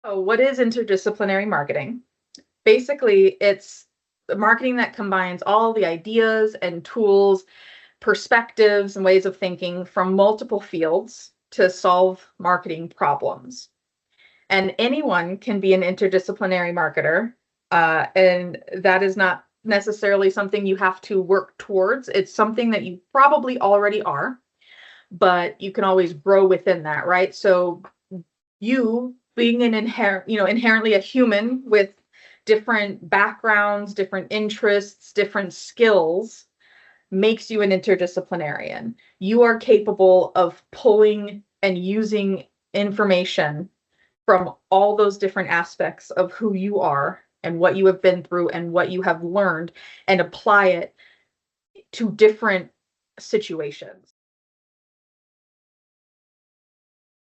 So, what is interdisciplinary marketing? Basically, it's the marketing that combines all the ideas and tools, perspectives, and ways of thinking from multiple fields to solve marketing problems. And anyone can be an interdisciplinary marketer. And that is not necessarily something you have to work towards. It's something that you probably already are, but you can always grow within that, right? So you being an inherently a human with different backgrounds, different interests, different skills makes you an interdisciplinarian. You are capable of pulling and using information from all those different aspects of who you are and what you have been through and what you have learned and apply it to different situations.